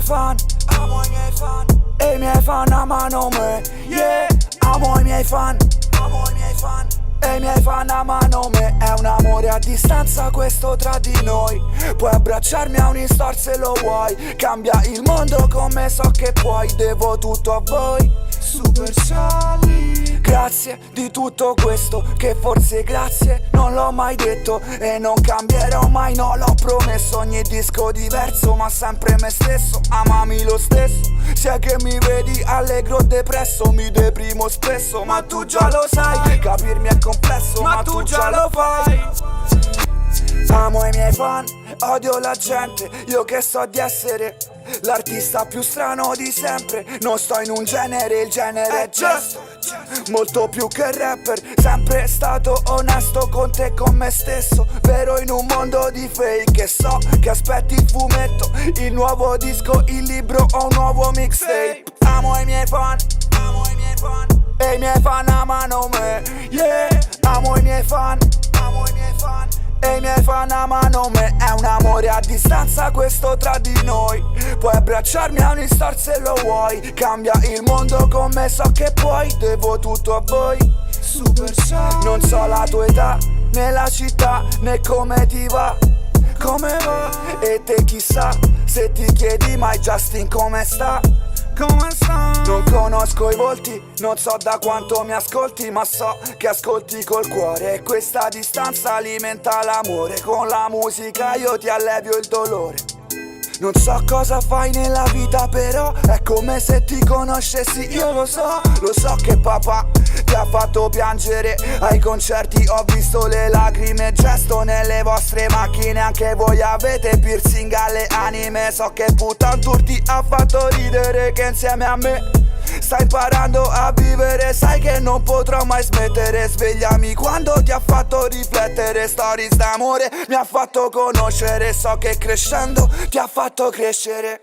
miei fan, amo i miei fan, e i miei fan amano me, yeah. Amo i miei fan, amo i miei fan, e i miei fan amano me. È un amore a distanza questo tra di noi. Puoi abbracciarmi a un'istor se lo vuoi. Cambia il mondo come so che puoi. Devo tutto a voi, superciali. Grazie di tutto questo, che forse grazie non l'ho mai detto. E non cambierò mai, no, l'ho promesso. Ogni disco diverso ma sempre me stesso. Amami lo stesso, sia che mi vedi allegro o depresso. Mi deprimo spesso, ma tu già lo sai. Capirmi è complesso, ma tu già lo fai. Amo i miei fan, odio la gente. Io che so di essere l'artista più strano di sempre. Non sto in un genere, il genere è gesto. Molto più che rapper, sempre stato onesto con te e con me stesso. Vero in un mondo di fake. E so che aspetti il fumetto, il nuovo disco, il libro o un nuovo mixtape. Amo i miei fan, amo i miei fan, e i miei fan amano me, yeah. Amo i miei fan, amo i miei fan, e i miei fan amano me. È un amore a distanza questo tra di noi. Puoi abbracciarmi a un'istor se lo vuoi. Cambia il mondo come so che puoi. Devo tutto a voi, superciali. Non so la tua età, né la città, né come ti va, come va. E te chissà, se ti chiedi mai Justin come sta, come sta? Non conosco i volti, non so da quanto mi ascolti, ma so che ascolti col cuore. E questa distanza alimenta l'amore. Con la musica io ti allevio il dolore. Non so cosa fai nella vita, però è come se ti conoscessi. Io lo so che papà ti ha fatto piangere ai concerti. Ho visto le lacrime, gesto nelle vostre macchine. Anche voi avete piercing alle anime. So che Putan Tour ti ha fatto ridere, che insieme a me stai imparando a vivere. Sai che non potrò mai smettere. Svegliami quando ti ha fatto riflettere. Stories d'amore mi ha fatto conoscere. So che crescendo ti ha fatto crescere.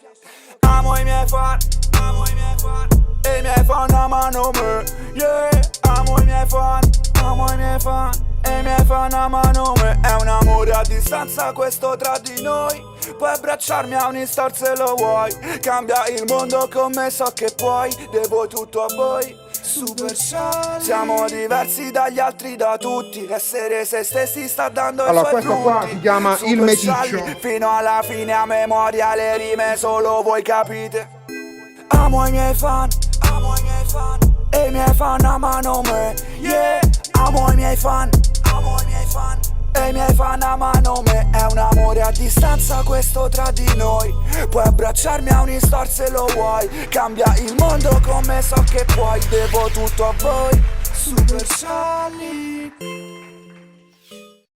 Amo i miei fan, amo i miei fan, e i miei fan amano me, yeah. Amo i miei fan, amo i miei fan, e i miei fan amano me. È un amore a distanza questo tra di noi. Puoi abbracciarmi a un'istor se lo vuoi. Cambia il mondo come so che puoi. Devo tutto a voi, superciali. Siamo diversi dagli altri, da tutti. Essere se stessi sta dando i suoi frutti. Allora questo qua si chiama il meticcio. Fino alla fine a memoria le rime solo voi capite. Amo i miei fan, amo i miei fan, e i miei fan amano me, yeah. Amo i miei fan, amo i miei fan, e i miei fan amano me. È un amore a distanza questo tra di noi. Puoi abbracciarmi a un'istor se lo vuoi. Cambia il mondo come so che puoi. Devo tutto a voi, superciali.